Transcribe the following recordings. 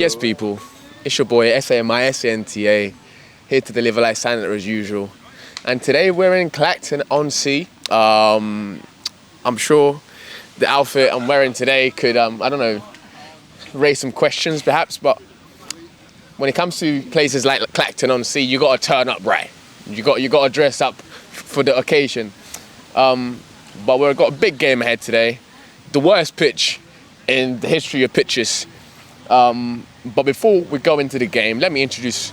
Yes, people, it's your boy SAMI here to deliver like Santa as usual. And today we're in Clacton-on-Sea. I'm sure the outfit I'm wearing today could, I don't know, raise some questions perhaps, but when it comes to places like Clacton-on-Sea, you got to turn up right. You got to dress up for the occasion. But we've got a big game ahead today. The worst pitch in the history of pitches. But before we go into the game, let me introduce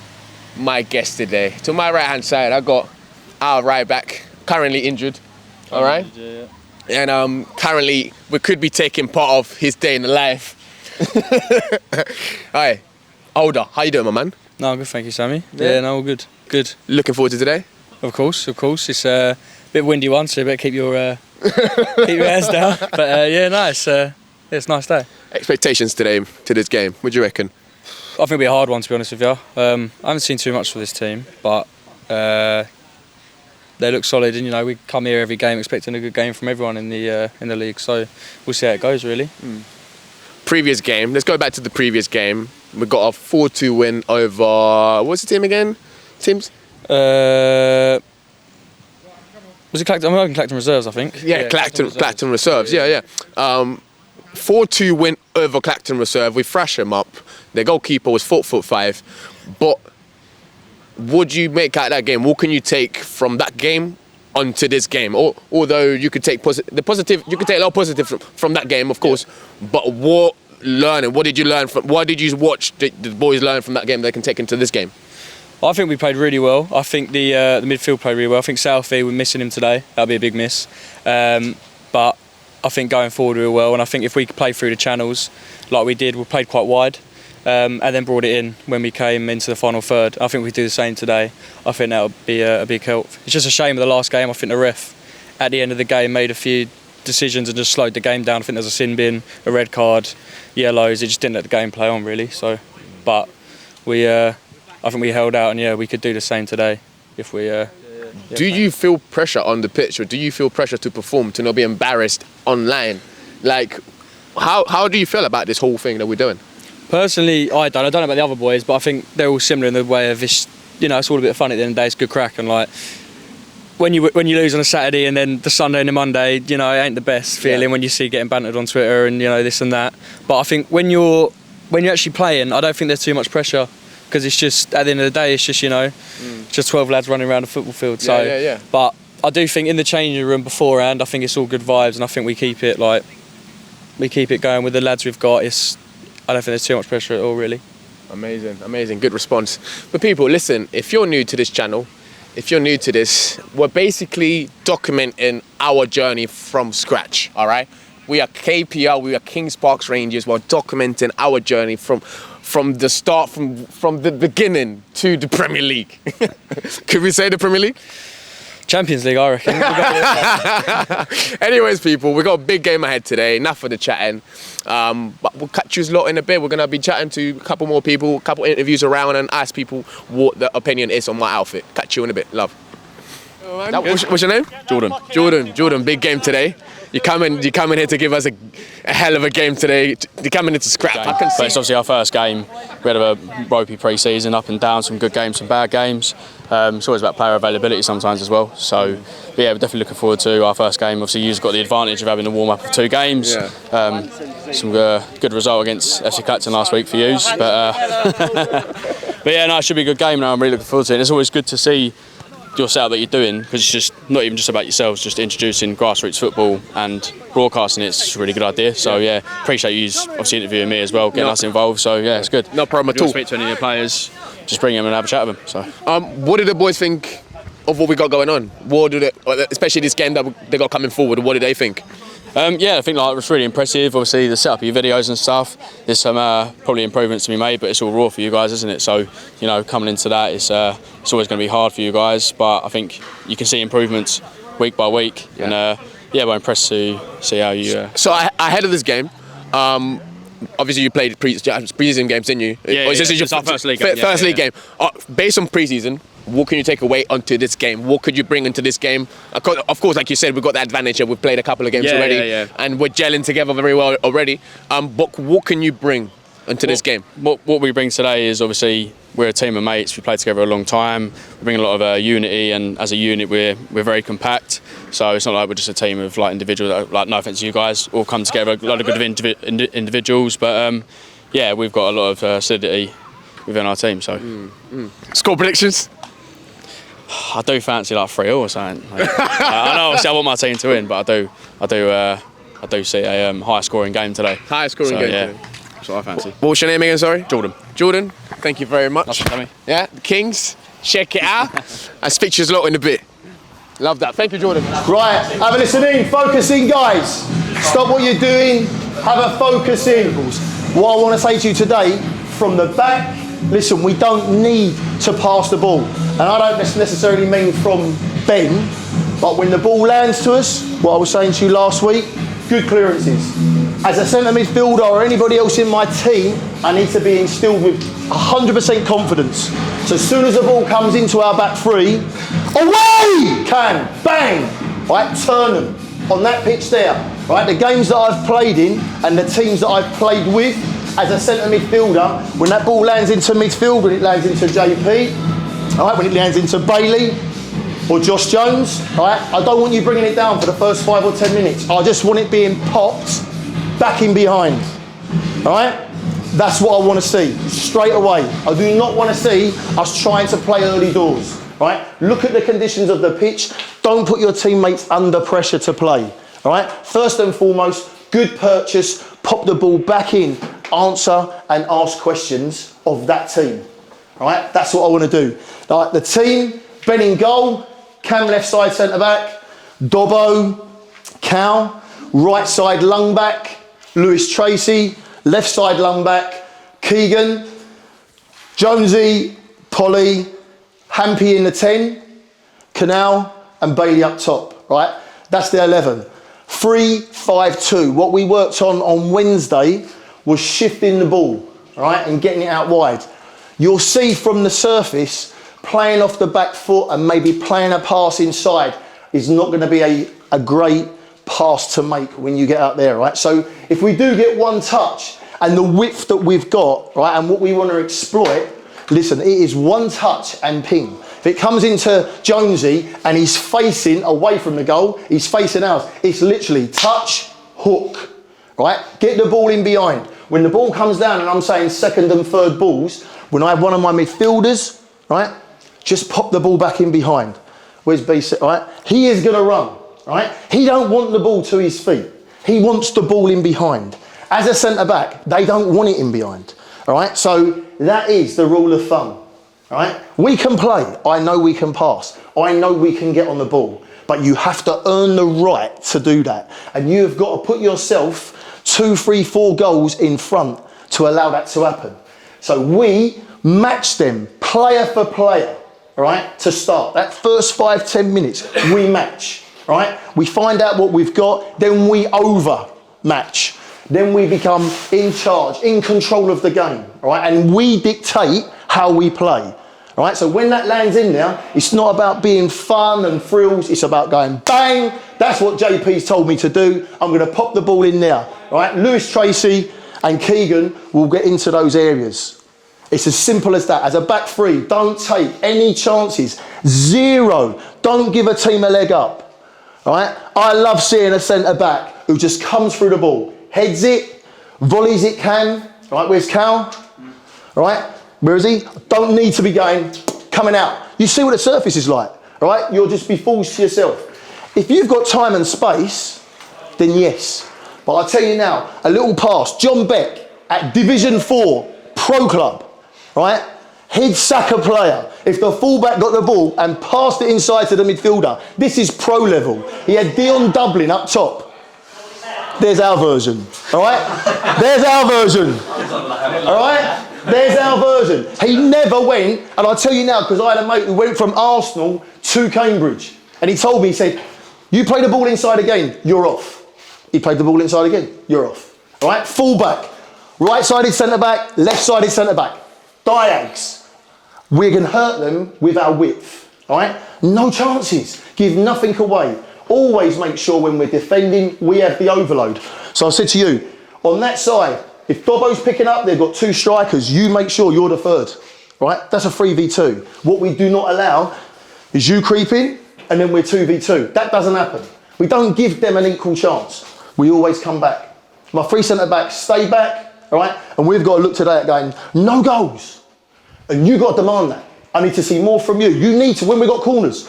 my guest today. To my right-hand side, I got our right back, currently injured. All right? Yeah. And currently, we could be taking part of his day in the life. Hi, Older. How you doing, my man? No, good, thank you, Sammy. Yeah, no, all good. Good. Looking forward to today? Of course. It's a bit windy one, so you better keep your heads down. But it's a nice day. Expectations today to this game, what do you reckon? I think it'll be a hard one, to be honest with you. I haven't seen too much for this team, but they look solid, and we come here every game expecting a good game from everyone in the league. So we'll see how it goes, really. Previous game. Let's go back to the previous game. We got a 4-2 win over. What's the team again? Teams? Was it Clacton? I'm Clacton Reserves, I think. Yeah, Clacton Reserves. Yeah. 4-2 win over Clacton Reserve. We thrashed them up. Their goalkeeper was 4'5". But would you make out that game? What can you take from that game onto this game? Although you could take the positive, you could take a lot of positive from that game, of course. But what did you learn from? What did you watch the boys learn from that game they can take into this game? I think we played really well. I think the midfield played really well. I think Southie, we're missing him today. That'll be a big miss. But I think going forward we were well, and I think if we could play through the channels like we did, we played quite wide, and then brought it in when we came into the final third. I think we do the same today. I think that would be a big help. It's just a shame of the last game. I think the ref at the end of the game made a few decisions and just slowed the game down. I think there's a sin bin, a red card, yellows. It just didn't let the game play on really. So, but I think we held out, and we could do the same today if we. Do you feel pressure on the pitch, or do you feel pressure to perform, to not be embarrassed online? Like, how do you feel about this whole thing that we're doing? Personally, I don't know about the other boys, but I think they're all similar in the way of this. It's all a bit of fun at the end of the day. It's good crack, and like when you lose on a Saturday and then the Sunday and the Monday, it ain't the best feeling when you see getting bantered on Twitter and this and that. But I think when you're actually playing, I don't think there's too much pressure. Because it's just, at the end of the day, it's just, just 12 lads running around a football field. So, yeah. But I do think in the changing room beforehand, I think it's all good vibes, and I think we keep it going with the lads we've got. I don't think there's too much pressure at all, really. Amazing, good response. But people, listen, if you're new to this channel, if you're new to this, we're basically documenting our journey from scratch, all right? We are KPR, we are Kings Parks Rangers, we're documenting our journey from the start, from the beginning to the Premier League. Could we say the Premier League? Champions League, I reckon. Anyways, people, we've got a big game ahead today. Enough of the chatting. But we'll catch you a lot in a bit. We're going to be chatting to a couple more people, a couple interviews around, and ask people what the opinion is on my outfit. Catch you in a bit. Love. What's your name? Jordan, big game today. You come in here to give us a hell of a game today. You're coming into scrap. But it's obviously our first game. We had a ropey pre-season, up and down, some good games, some bad games. It's always about player availability sometimes as well. So, but yeah, we're definitely looking forward to our first game. Obviously, you've got the advantage of having a warm-up of 2 games. Yeah. Some good result against FC Clacton last week for yous. But yeah, no, it should be a good game now. I'm really looking forward to it. It's always good to see your setup that you're doing, because it's just not even just about yourselves, just introducing grassroots football and broadcasting it's a really good idea. So yeah, appreciate you obviously interviewing me as well, getting us involved. So yeah, it's good. No problem at all. Speak to any of the players, just bring them and have a chat with them. So what do the boys think of what we got going on? Especially this game that they got coming forward, what do they think? Yeah, I think it's really impressive. Obviously, the setup of your videos and stuff. There's some probably improvements to be made, but it's all raw for you guys, isn't it? So, coming into that, it's always going to be hard for you guys. But I think you can see improvements week by week, and we're impressed to see how you. So ahead of this game, obviously you played pre-season games, didn't you? Yeah, it's our first league game. First league game. Based on pre-season, what can you take away onto this game? What could you bring into this game? Of course, like you said, we've got the advantage of we've played a couple of games already, and we're gelling together very well already. But what can you bring into this game? What we bring today is obviously we're a team of mates. We played together a long time. We bring a lot of unity, and as a unit, we're very compact. So it's not like we're just a team of like individuals. Like, no offense to you guys, all come together. A lot of good individuals, but yeah, we've got a lot of solidity within our team. So Score predictions? I do fancy like 3-0 or something. I know obviously I want my team to win, but I do see a high scoring game today. High scoring game Yeah, today. that's what I fancy. What was your name again, sorry? Jordan. Jordan, thank you very much. Nice to meet you. Yeah, the Kings, check it out. I'll speak to you a lot in a bit. Love that. Thank you, Jordan. Right, have a listen in, focus in, guys. Stop what you're doing, have a focus in. What I want to say to you today, from the back, listen, we don't need to pass the ball. And I don't necessarily mean from Ben, but when the ball lands to us, what I was saying to you last week, good clearances. As a centre midfielder or anybody else in my team, I need to be instilled with 100% confidence. So as soon as the ball comes into our back three, away! Bang! Right, turn them on that pitch there. Right, the games that I've played in and the teams that I've played with as a centre midfielder, when that ball lands into midfield, when it lands into JP, right, when it lands into Bailey or Josh Jones, right, I don't want you bringing it down for the first 5 or 10 minutes. I just want it being popped back in behind. All right? That's what I want to see straight away. I do not want to see us trying to play early doors. Right? Look at the conditions of the pitch. Don't put your teammates under pressure to play. All right? First and foremost, good purchase. Pop the ball back in. Answer and ask questions of that team. All right? That's what I want to do. All right, the team, Ben in goal, Cam left side centre back, Dobbo, Cal, right side lung back, Lewis Tracy, left side lung back, Keegan, Jonesy, Polly, Hampy in the 10, Canal and Bailey up top, right? That's the 11. 3-5-2. What we worked on Wednesday was shifting the ball, right, and getting it out wide. You'll see from the surface, playing off the back foot and maybe playing a pass inside is not going to be a great pass to make when you get out there, right? So if we do get one touch and the width that we've got, right, and what we want to exploit, listen, it is one touch and ping. If it comes into Jonesy and he's facing away from the goal, he's facing ours, it's literally touch, hook, right? Get the ball in behind. When the ball comes down, and I'm saying second and third balls, when I have one of my midfielders, right, just pop the ball back in behind. Where's BC, right? He is going to run, right? He don't want the ball to his feet. He wants the ball in behind. As a centre-back, they don't want it in behind, all right? So that is the rule of thumb, all right? We can play. I know we can pass. I know we can get on the ball. But you have to earn the right to do that. And you have got to put yourself 2, 3, 4 goals in front to allow that to happen. So we match them player for player, right, to start. That first 5-10 minutes, we match, right? We find out what we've got, then we over-match. Then we become in charge, in control of the game, right? And we dictate how we play, right? So when that lands in there, it's not about being fun and thrills, it's about going bang. That's what JP's told me to do. I'm going to pop the ball in there, right? Lewis Tracy and Keegan will get into those areas. It's as simple as that. As a back three, don't take any chances. 0. Don't give a team a leg up. All right? I love seeing a centre back who just comes through the ball, heads it, volleys it, Cam. Right? Where's Cal? All right? Where is he? Don't need to be coming out. You see what the surface is like. All right? You'll just be fools to yourself. If you've got time and space, then yes. But I'll tell you now, a little pass. John Beck at Division 4 Pro Club. Right? He'd sack a player if the fullback got the ball and passed it inside to the midfielder. This is pro level. He had Dion Dublin up top. There's our version. All right? There's our version. All right? There's our version. He never went, and I'll tell you now, because I had a mate who went from Arsenal to Cambridge. And he told me, he said, you play the ball inside again, you're off. He played the ball inside again, you're off. All right? Fullback. Right-sided centre-back, left-sided centre-back. Diags. We can hurt them with our width, all right? No chances. Give nothing away. Always make sure when we're defending, we have the overload. So I said to you, on that side, If Dobbo's picking up, they've got 2 strikers. You make sure you're the third, right? That's a 3v2. What we do not allow is you creeping and then we're 2v2. That doesn't happen. We don't give them an equal chance. We always come back. My 3 centre-backs stay back, all right? And we've got to look today at going, no goals. And you got to demand that. I need to see more from you. You need to, when we got corners,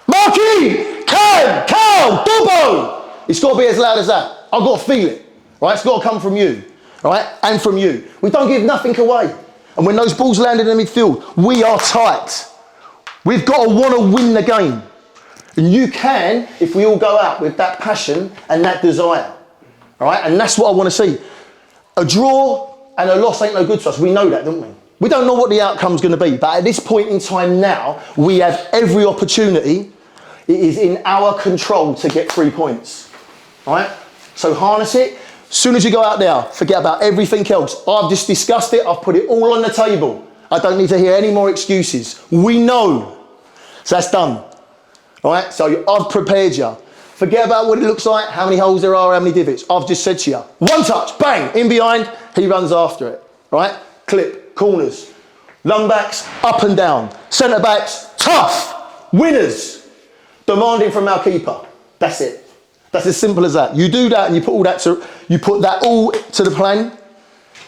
Marky, Cam, Cal, Dobbo. It's got to be as loud as that. I've got to feel it, right? It's got to come from you, all right? And from you. We don't give nothing away. And when those balls land in the midfield, we are tight. We've got to want to win the game. And you can, if we all go out with that passion and that desire, all right? And that's what I want to see. A draw and a loss ain't no good to us. We know that, don't we? We don't know what the outcome's going to be, but at this point in time now, we have every opportunity. It is in our control to get 3 points, all right? So harness it. As soon as you go out there, forget about everything else. I've just discussed it. I've put it all on the table. I don't need to hear any more excuses. We know. So that's done, all right? So I've prepared you. Forget about what it looks like, how many holes there are, how many divots. I've just said to you, 1 touch, bang, in behind, he runs after it, right? Clip, corners, long backs, up and down. Centre backs, tough, winners, demanding from our keeper. That's it. That's as simple as that. You do that and you put that all to the plan,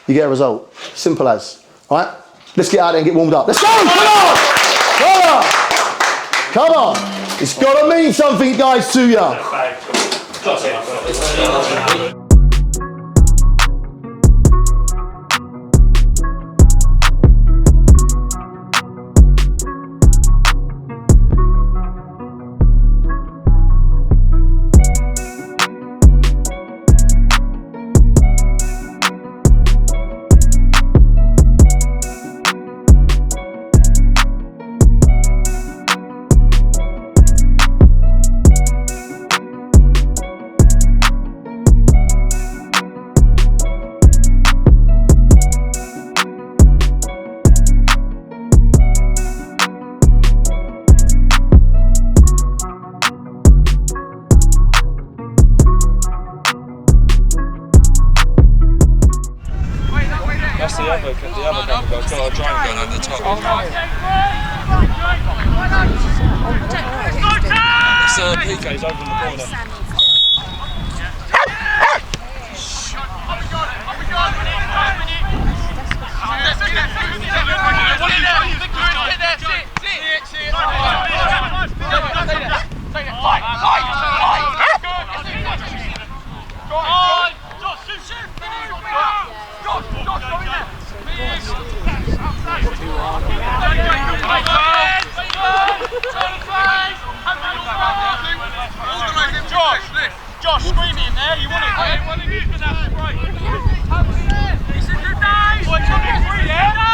you get a result. Simple as, all right? Let's get out there and get warmed up. Let's go, come on, come on, come on. It's got to mean something, guys, to you. PK's over in the corner. Josh, screen me in there, you want it? I want to use that right. It's a good day! What's up, yeah?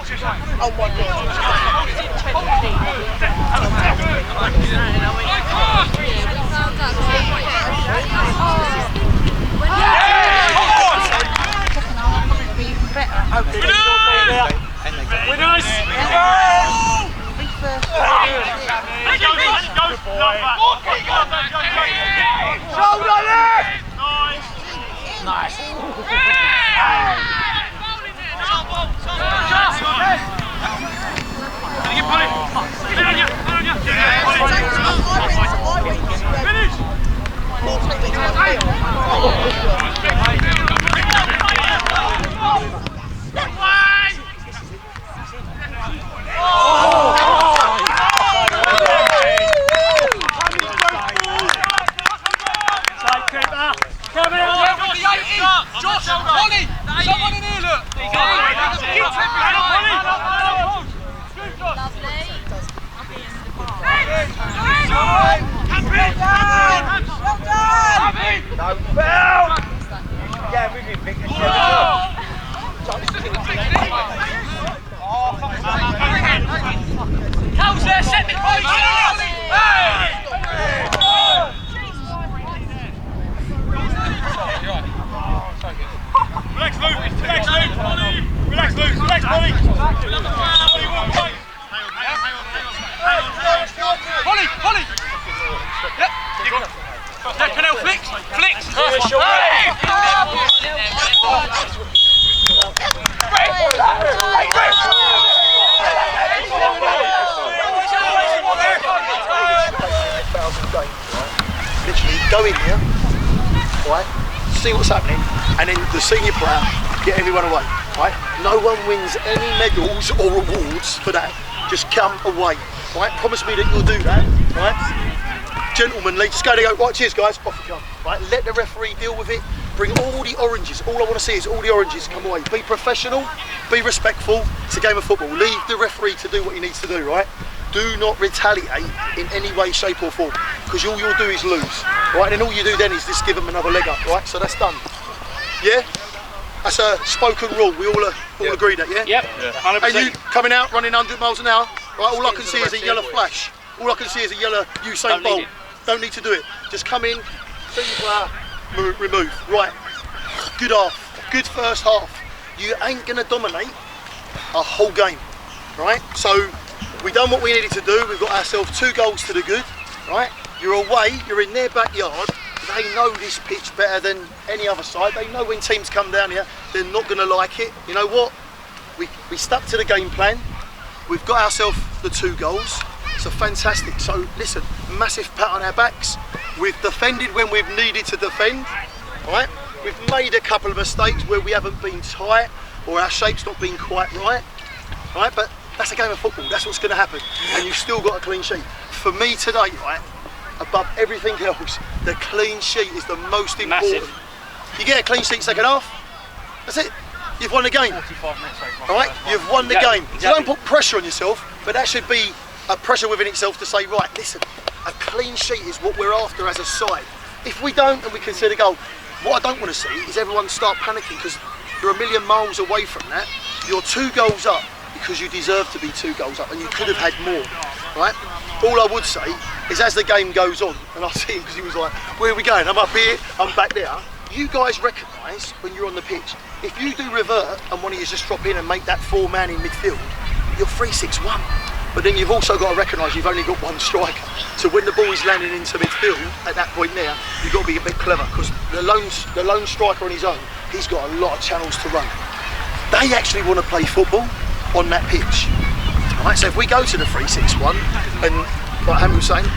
Oh my Nice. Josh, Ollie, someone in here, look. Cows there, set me, Relax, Luke. Relax, Luke. Relax, Luke. Relax, Polly. Polly. Yep. That canal flicks. Literally go in here, right? See what's happening, and then the senior player get everyone away, right? No one wins any medals or awards for that. Just come away, right? Promise me that you'll do that, right? Gentlemanly, just go right, cheers guys, off you come, right? Let the referee deal with it. Bring all the oranges. All I want to see is all the oranges come away. Be professional, be respectful. It's a game of football. Leave the referee to do what he needs to do, right? Do not retaliate in any way, shape or form, because all you'll do is lose, right? And all you do then is just give them another leg up, right? So that's done. Yeah? That's a spoken rule. We all agree that, yeah? Yep. 100%. And you coming out running 100 miles an hour, right? All I can see is a yellow flash. All I can see is a yellow Usain Bolt. Don't need to do it. Just come in, remove. Right. Good half. Good first half. You ain't going to dominate a whole game, right? So we done what we needed to do. We've got ourselves 2 goals to the good, right? You're away. You're in their backyard. They know this pitch better than any other side. They know when teams come down here, they're not going to like it. You know what? We stuck to the game plan. We've got ourselves the 2 goals. So fantastic. So listen, massive pat on our backs. We've defended when we've needed to defend, right? We've made a couple of mistakes where we haven't been tight or our shape's not been quite right, right? But that's a game of football. That's what's going to happen. And you've still got a clean sheet. For me today, right, above everything else, the clean sheet is the most important. Massive. You get a clean sheet second half, that's it. You've won the game. 45 minutes, all right? You've won the game. Exactly. So don't put pressure on yourself, but that should be a pressure within itself to say, right, listen, a clean sheet is what we're after as a side. If we don't and we concede a goal, what I don't want to see is everyone start panicking, because you're a million miles away from that. You're 2 goals up because you deserve to be 2 goals up, and you could have had more, right? All I would say is, as the game goes on, and I see him because he was like, where are we going? I'm up here, I'm back there. You guys recognise when you're on the pitch, if you do revert and one of you just drop in and make that 4-man in midfield, you're 3-6-1. But then you've also got to recognise you've only got 1 striker. So when the ball is landing into midfield, at that point there, you've got to be a bit clever, because the lone striker on his own, he's got a lot of channels to run. They actually want to play football on that pitch. Right, so if we go to the 3-6-1, and like Hammy was saying,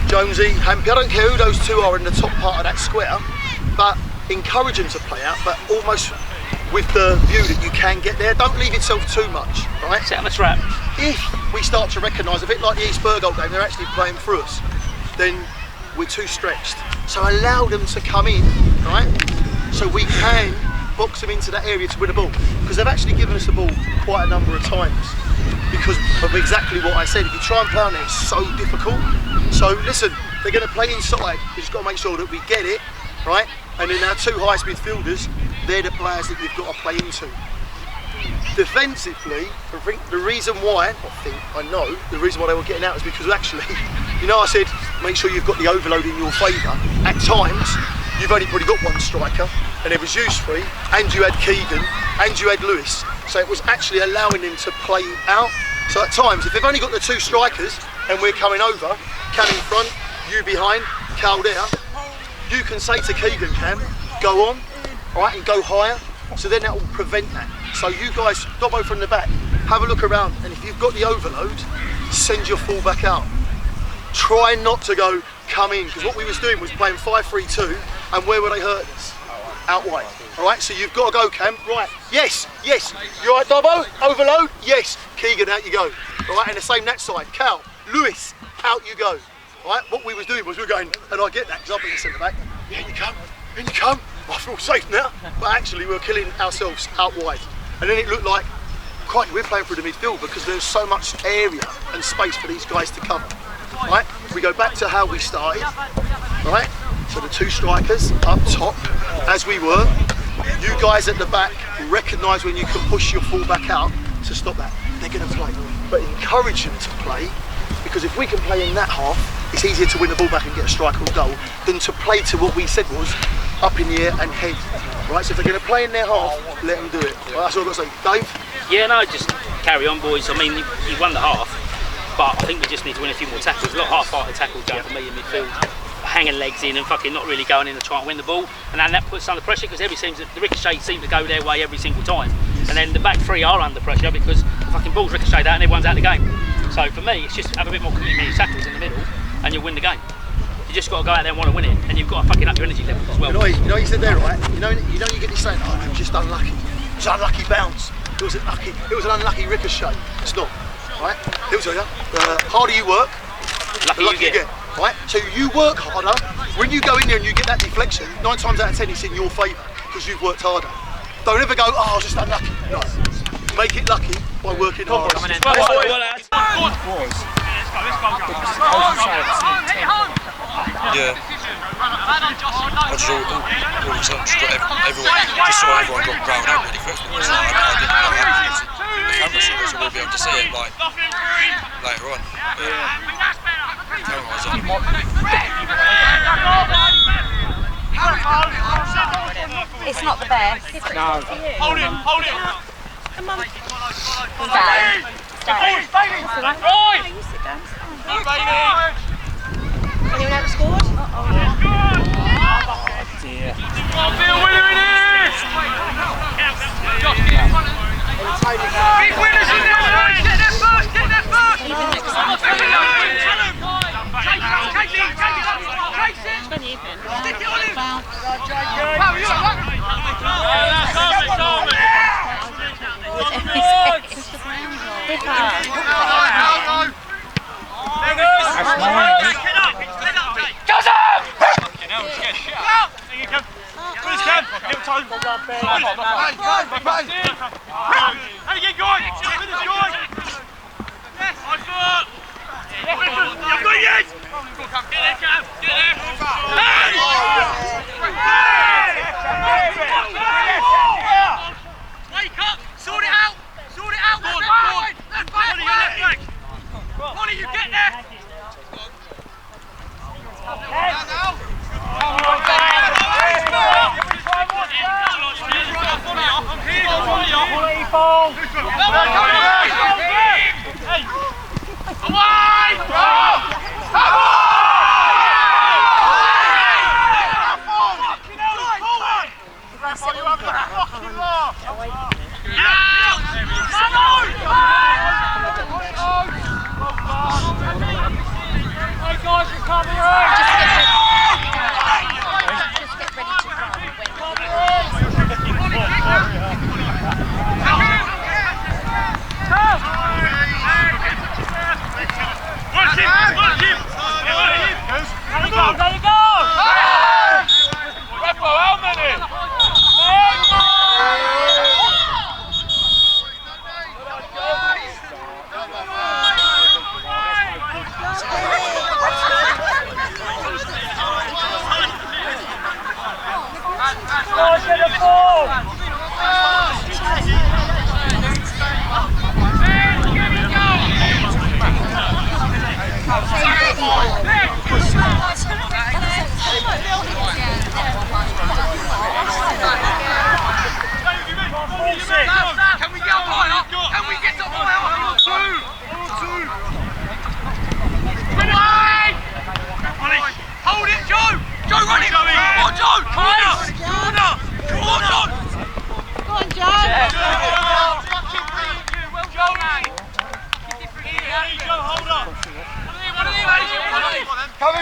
Jonesy, Hampy, I don't care who those 2 are in the top part of that square, but encourage them to play out, but almost with the view that you can get there. Don't leave yourself too much, right? Set on a trap. If we start to recognise, a bit like the East Burgold game, they're actually playing through us, then we're too stretched. So allow them to come in, right? So we can box them into that area to win a ball, because they've actually given us the ball quite a number of times because of exactly what I said. If you try and play on it, it's so difficult. So listen, they're going to play inside. We've just got to make sure that we get it, right? And then our 2 highest midfielders, they're the players that you've got to play into. Defensively, I think the reason why, I know the reason why they were getting out is because actually, you know, I said make sure you've got the overload in your favour. At times, you've only probably got one striker, and it was you three, and you had Keegan, and you had Lewis. So it was actually allowing them to play out. So at times, if they've only got the two strikers, and we're coming over, Cam in front, you behind, Cal there, you can say to Keegan, Cam, go on, all right, and go higher. So then that will prevent that. So you guys, Dobbo from the back, have a look around, and if you've got the overload, send your fullback out. Try not to go, come in, because what we was doing was playing 5-3-2, and where were they hurting us? Out wide. All right, so you've got to go, Cam. Right, yes, yes. You all right, Dobbo? Overload? Yes. Keegan, out you go. All right, and the same that side. Cal, Lewis, out you go. All right, what we was doing was we were going, and I get that, because I've been in centre back. Yeah, in you come, in you come. I feel safe now. But actually, we were killing ourselves out wide. And then it looked like, crikey, we're playing through the midfield because there's so much area and space for these guys to cover. Right? We go back to how we started. Right? So the two strikers up top, as we were. You guys at the back recognise when you can push your fullback out to stop that. They're going to play. But encourage them to play, because if we can play in that half, it's easier to win the ball back and get a strike or goal than to play to what we said was up in the air and head. Right, so if they're going to play in their half, let them do it. Right, that's all I've got to say. Dave? Yeah, no, just carry on, boys. I mean, you won the half, but I think we just need to win a few more tackles. A lot of half-hearted tackles down for me in midfield, hanging legs in and fucking not really going in to try and win the ball. And then that puts under pressure because the ricochet seems to go their way every single time. And then the back three are under pressure because the fucking ball's ricocheted out and everyone's out of the game. So for me, it's just have a bit more commitment tackles in the middle and you'll win the game. You just got to go out there and want to win it, and you've got to fucking up your energy level as well. You know what you said there, right? You know you get this saying, oh, I'm just unlucky. It was an unlucky bounce. It was an unlucky ricochet. It's not, right? He'll tell you. The harder you work, the luckier you get. Right? So you work harder. When you go in there and you get that deflection, 9 times out of 10 it's in your favour because you've worked harder. Don't ever go, oh, I was just unlucky. No. Make it lucky by working hard. Yeah. I just all of a sudden just got everyone got ground out really quick. So I didn't know how to use the camera so we'll be able to see it like later on. It's not the best. No. Hold it. Come on. Stay. Right. You sit down. Baby. Anyone ever scored? Dear. I'll be a winner in this! Big winners in there, boys! Get there first! Take it! Stick it on him! Wow, you alright? Wake up! Sort it out! Left back! Molly, you get there! One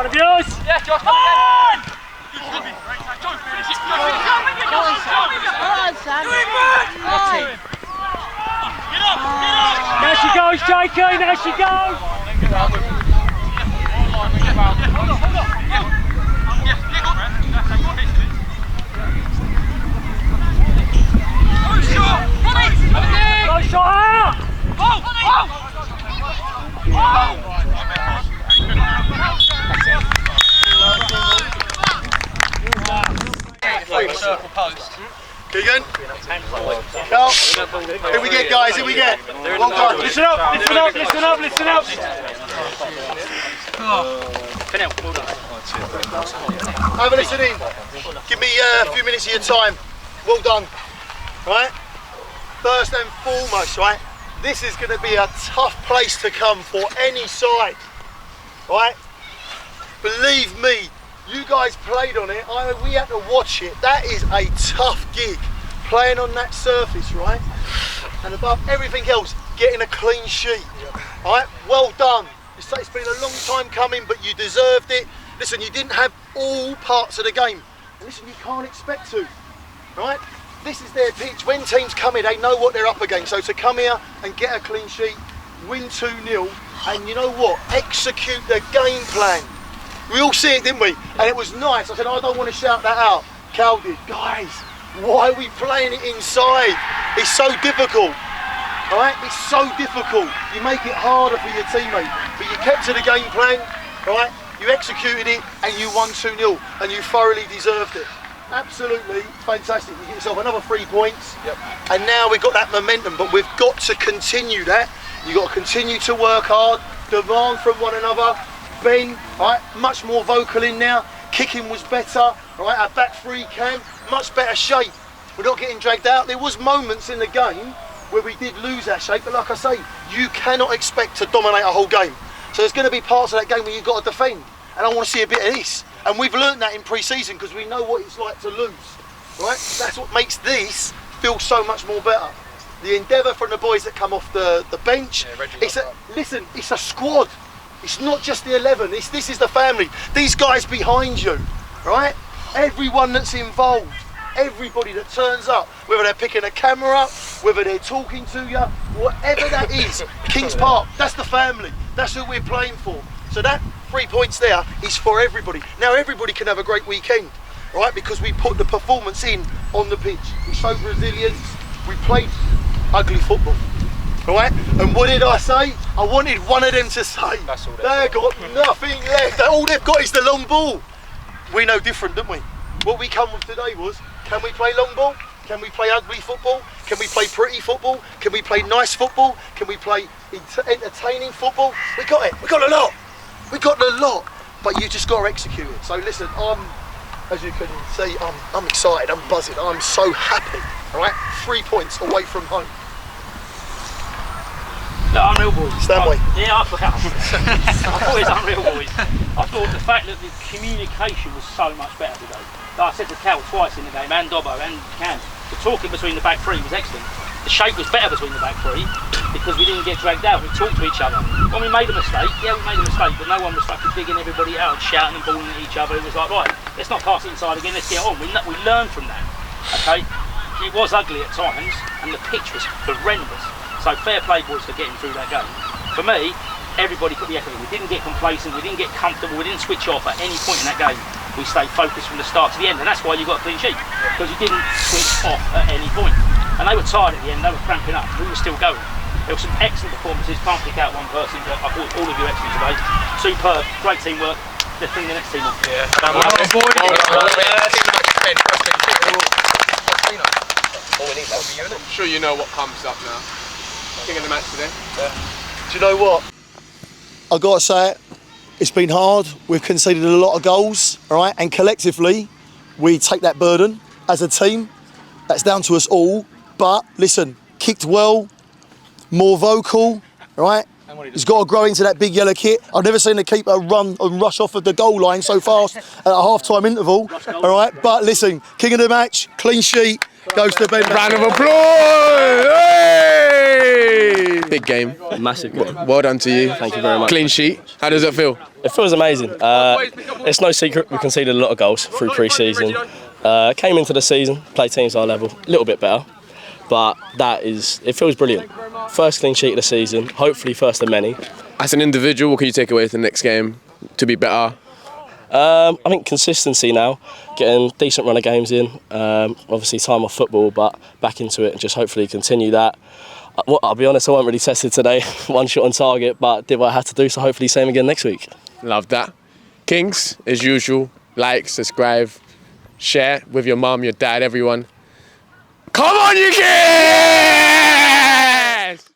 of yours. Yeah, Josh. Come on! Now she goes, Jakey. Now she goes. Go shot out! Circle post. Keegan? Go. Here we get, guys, here we get. Well done. Listen up, listen up, listen up, listen up. Have a listen in. Give me a few minutes of your time. Well done. Right? First and foremost, right? This is going to be a tough place to come for any side. Right? Believe me, you guys played on it. We had to watch it. That is a tough gig. Playing on that surface, right? And above everything else, getting a clean sheet. Right? Well done. It's been a long time coming, but you deserved it. Listen, you didn't have all parts of the game. And listen, you can't expect to. Right? This is their pitch. When teams come here, they know what they're up against. So to come here and get a clean sheet, win 2-0, and you know what? Execute the game plan. We all see it, didn't we? And it was nice. I said, I don't want to shout that out. Cal did. Guys, why are we playing it inside? It's so difficult. All right? It's so difficult. You make it harder for your teammate. But you kept to the game plan, all right? You executed it and you won 2-0 and you thoroughly deserved it. Absolutely fantastic. You get yourself another 3 points. Yep. And now we've got that momentum, but we've got to continue that. You've got to continue to work hard, demand from one another. Ben, right, much more vocal in now. Kicking was better, right? Our back three cam, much better shape. We're not getting dragged out. There was moments in the game where we did lose our shape, but like I say, you cannot expect to dominate a whole game. So there's going to be parts of that game where you've got to defend, and I want to see a bit of this. And we've learned that in pre-season because we know what it's like to lose, right? That's what makes this feel so much more better. The endeavour from the boys that come off the bench, listen, it's a squad. It's not just the 11, this is the family. These guys behind you, right? Everyone that's involved, everybody that turns up, whether they're picking a camera up, whether they're talking to you, whatever that is, Kings Park, that's the family. That's who we're playing for. So that 3 points there is for everybody. Now everybody can have a great weekend, right? Because we put the performance in on the pitch. We showed resilience, we played ugly football. Right? And what did I say? I wanted one of them to say, they've got nothing left. All they've got is the long ball. We know different, don't we? What we come with today was, can we play long ball? Can we play ugly football? Can we play pretty football? Can we play nice football? Can we play entertaining football? We got it. We got a lot. We got a lot. But you just got to execute it. So listen, as you can see, I'm excited. I'm buzzing. I'm so happy. All right? 3 points away from home. No, unreal boys. Stanley. Yeah, I thought it was unreal boys. I thought the fact that the communication was so much better today. Like I said to Cal twice in the game, and Dobbo and Cam, the talking between the back three was excellent. The shape was better between the back three because we didn't get dragged out. We talked to each other. When we made a mistake, yeah, we made a mistake, but no one was fucking digging everybody out and shouting and balling at each other. It was like, right, let's not pass it inside again, let's get on. We learned from that, okay? It was ugly at times, and the pitch was horrendous. So fair play, boys, for getting through that game. For me, everybody put the effort in. We didn't get complacent, we didn't get comfortable, we didn't switch off at any point in that game. We stayed focused from the start to the end, and that's why you got a clean sheet, because you didn't switch off at any point. And they were tired at the end, they were cramping up, we were still going. There were some excellent performances, can't pick out one person, but I thought all of you excellent today. Superb, great teamwork. Let's bring the next team on. Yeah. I'm sure you know what comes up now. King of the match today. Yeah. Do you know what? I've got to say it. It's been hard. We've conceded a lot of goals, all right? And collectively, we take that burden as a team. That's down to us all. But listen, kicked well, more vocal, all right? He's got to grow into that big yellow kit. I've never seen a keeper run and rush off of the goal line so fast at a half-time interval, all right? But listen, king of the match, clean sheet, goes to Ben. Round of applause! Hey! Big game. Massive game. Well done to you. Thank you very much. Clean sheet. How does it feel? It feels amazing. It's no secret we conceded a lot of goals through pre-season. Came into the season, played teams our level, a little bit better. But it feels brilliant. First clean sheet of the season, hopefully first of many. As an individual, what can you take away to the next game to be better? I think consistency now, getting decent run of games in. Obviously time off football, but back into it and just hopefully continue that. I'll be honest, I wasn't really tested today. One shot on target, but did what I had to do, so hopefully same again next week. Love that. Kings, as usual, like, subscribe, share with your mum, your dad, everyone. Come on, you kids!